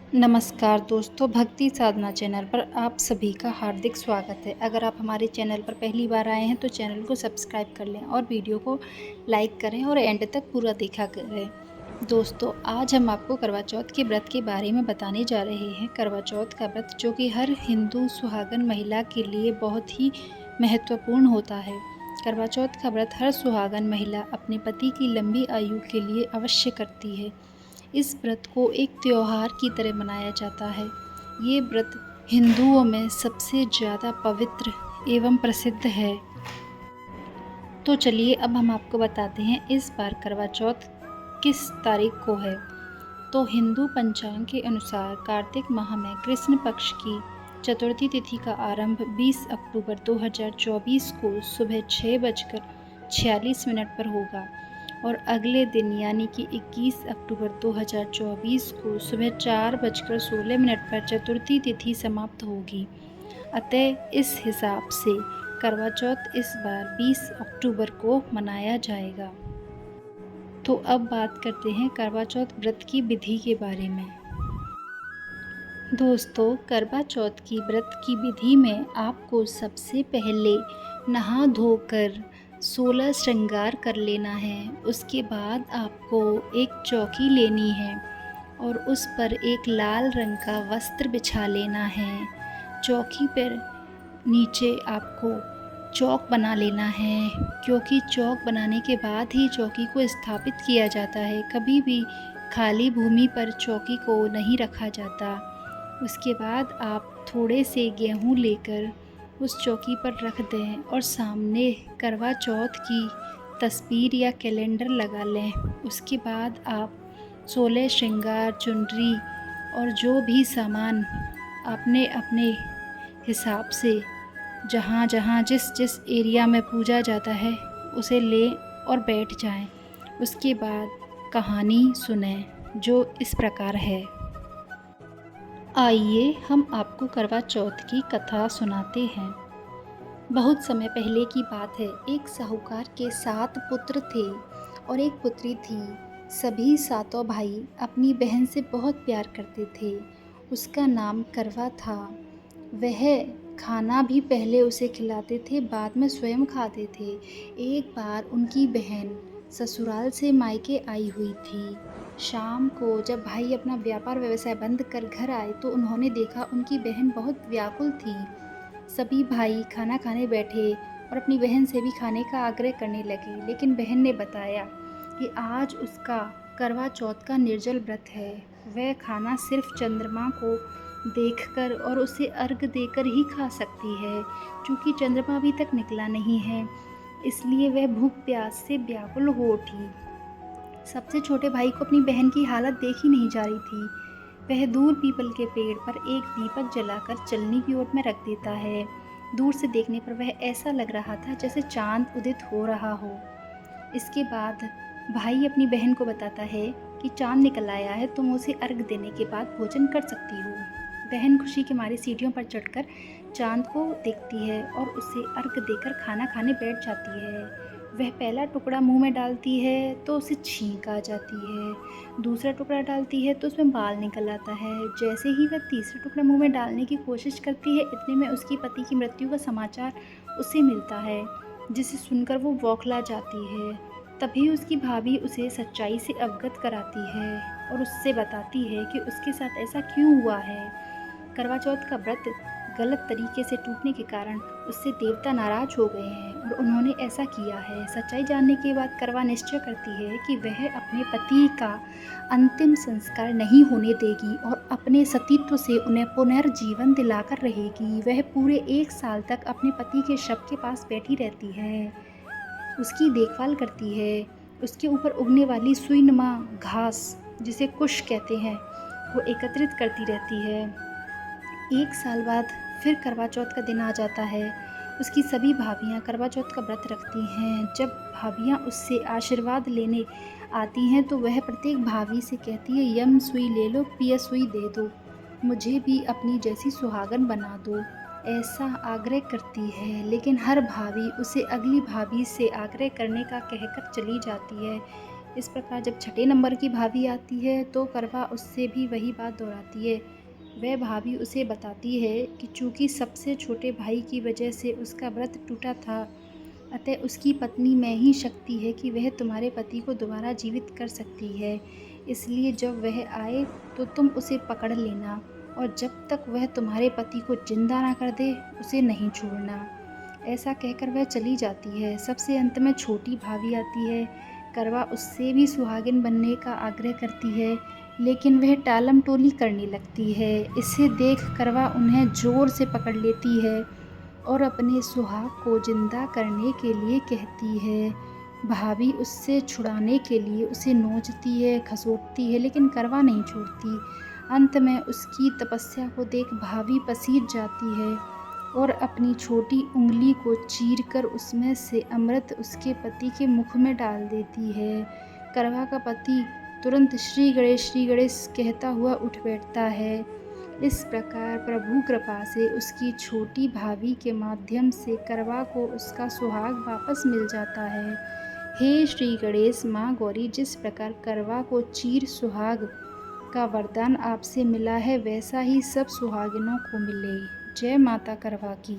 नमस्कार दोस्तों, भक्ति साधना चैनल पर आप सभी का हार्दिक स्वागत है। अगर आप हमारे चैनल पर पहली बार आए हैं तो चैनल को सब्सक्राइब कर लें और वीडियो को लाइक करें और एंड तक पूरा देखा करें। दोस्तों, आज हम आपको करवा चौथ के व्रत के बारे में बताने जा रहे हैं। करवा चौथ का व्रत जो कि हर हिंदू सुहागन महिला के लिए बहुत ही महत्वपूर्ण होता है। करवा चौथ का व्रत हर सुहागन महिला अपने पति की लंबी आयु के लिए अवश्य करती है। इस व्रत को एक त्योहार की तरह मनाया जाता है। ये व्रत हिंदुओं में सबसे ज़्यादा पवित्र एवं प्रसिद्ध है। तो चलिए अब हम आपको बताते हैं इस बार करवा चौथ किस तारीख को है। तो हिंदू पंचांग के अनुसार कार्तिक माह में कृष्ण पक्ष की चतुर्थी तिथि का आरंभ 20 अक्टूबर 2024 को सुबह 6:46 पर होगा और अगले दिन यानी कि 21 अक्टूबर 2024 को सुबह 4:16 पर चतुर्थी तिथि समाप्त होगी। अतः इस हिसाब से करवा चौथ इस बार 20 अक्टूबर को मनाया जाएगा। तो अब बात करते हैं करवा चौथ व्रत की विधि के बारे में। दोस्तों, करवा चौथ की व्रत की विधि में आपको सबसे पहले नहा धोकर 16 श्रृंगार कर लेना है। उसके बाद आपको एक चौकी लेनी है और उस पर एक लाल रंग का वस्त्र बिछा लेना है। चौकी पर नीचे आपको चौक बना लेना है, क्योंकि चौक बनाने के बाद ही चौकी को स्थापित किया जाता है। कभी भी खाली भूमि पर चौकी को नहीं रखा जाता। उसके बाद आप थोड़े से गेहूँ लेकर उस चौकी पर रख दें और सामने करवा चौथ की तस्वीर या कैलेंडर लगा लें। उसके बाद आप 16 श्रृंगार, चुनरी और जो भी सामान आपने अपने हिसाब से जहाँ जिस एरिया में पूजा जाता है उसे लें और बैठ जाएं। उसके बाद कहानी सुनें जो इस प्रकार है। आइए हम आपको करवा चौथ की कथा सुनाते हैं। बहुत समय पहले की बात है। एक साहूकार के 7 पुत्र थे और एक पुत्री थी। सभी सातों भाई अपनी बहन से बहुत प्यार करते थे। उसका नाम करवा था। वह खाना भी पहले उसे खिलाते थे, बाद में स्वयं खाते थे। एक बार उनकी बहन ससुराल से मायके आई हुई थी। शाम को जब भाई अपना व्यापार व्यवसाय बंद कर घर आए तो उन्होंने देखा उनकी बहन बहुत व्याकुल थी। सभी भाई खाना खाने बैठे और अपनी बहन से भी खाने का आग्रह करने लगे, लेकिन बहन ने बताया कि आज उसका करवा चौथ का निर्जल व्रत है। वह खाना सिर्फ चंद्रमा को देखकर और उसे अर्घ देकर ही खा सकती है, क्योंकि चंद्रमा अभी तक निकला नहीं है। इसलिए वह भूख प्यास से व्याकुल हो उठी। सबसे छोटे भाई को अपनी बहन की हालत देखी नहीं जा रही थी। वह दूर पीपल के पेड़ पर एक दीपक जलाकर चलनी की ओर में रख देता है। दूर से देखने पर वह ऐसा लग रहा था जैसे चांद उदित हो रहा हो। इसके बाद भाई अपनी बहन को बताता है कि चांद निकल आया है, तुम उसे अर्घ देने के बाद भोजन कर सकती हो। बहन खुशी के मारे सीढ़ियों पर चढ़कर चांद को देखती है और उसे अर्घ देकर खाना खाने बैठ जाती है। वह पहला टुकड़ा मुंह में डालती है तो उसे छींक आ जाती है। दूसरा टुकड़ा डालती है तो उसमें बाल निकल आता है। जैसे ही वह तीसरा टुकड़ा मुंह में डालने की कोशिश करती है, इतने में उसके पति की मृत्यु का समाचार उसे मिलता है, जिसे सुनकर वो बौखला जाती है। तभी उसकी भाभी उसे सच्चाई से अवगत कराती है और उससे बताती है कि उसके साथ ऐसा क्यों हुआ है। करवा चौथ का व्रत गलत तरीके से टूटने के कारण उससे देवता नाराज हो गए हैं और उन्होंने ऐसा किया है। सच्चाई जानने के बाद करवा निश्चय करती है कि वह अपने पति का अंतिम संस्कार नहीं होने देगी और अपने सतीत्व से उन्हें पुनर्जीवन दिलाकर रहेगी। वह पूरे 1 साल तक अपने पति के शव के पास बैठी रहती है, उसकी देखभाल करती है। उसके ऊपर उगने वाली सुईनुमा घास, जिसे कुश कहते हैं, वो एकत्रित करती रहती है। 1 साल बाद फिर करवा चौथ का दिन आ जाता है। उसकी सभी भाभियाँ करवा चौथ का व्रत रखती हैं। जब भाभियाँ उससे आशीर्वाद लेने आती हैं तो वह प्रत्येक भाभी से कहती है, यम सुई ले लो, पिया सुई दे दो, मुझे भी अपनी जैसी सुहागन बना दो, ऐसा आग्रह करती है। लेकिन हर भाभी उसे अगली भाभी से आग्रह करने का कहकर चली जाती है। इस प्रकार जब छठे नंबर की भाभी आती है तो करवा उससे भी वही बात दोहराती है। वह भाभी उसे बताती है कि चूँकि सबसे छोटे भाई की वजह से उसका व्रत टूटा था, अतः उसकी पत्नी में ही शक्ति है कि वह तुम्हारे पति को दोबारा जीवित कर सकती है। इसलिए जब वह आए तो तुम उसे पकड़ लेना और जब तक वह तुम्हारे पति को जिंदा ना कर दे, उसे नहीं छोड़ना। ऐसा कहकर वह चली जाती है। सबसे अंत में छोटी भाभी आती है। करवा उससे भी सुहागिन बनने का आग्रह करती है, लेकिन वह टालम-टोली करने लगती है। इसे देख करवा उन्हें ज़ोर से पकड़ लेती है और अपने सुहाग को जिंदा करने के लिए कहती है। भाभी उससे छुड़ाने के लिए उसे नोचती है, खसोटती है, लेकिन करवा नहीं छोड़ती। अंत में उसकी तपस्या को देख भाभी पसीज जाती है और अपनी छोटी उँगली को चीरकर उसमें से अमृत उसके पति के मुख में डाल देती है। करवा का पति तुरंत श्री गणेश कहता हुआ उठ बैठता है। इस प्रकार प्रभु कृपा से उसकी छोटी भाभी के माध्यम से करवा को उसका सुहाग वापस मिल जाता है। हे श्री गणेश माँ गौरी, जिस प्रकार करवा को चीर सुहाग का वरदान आपसे मिला है, वैसा ही सब सुहागिनों को मिले। जय माता करवा की।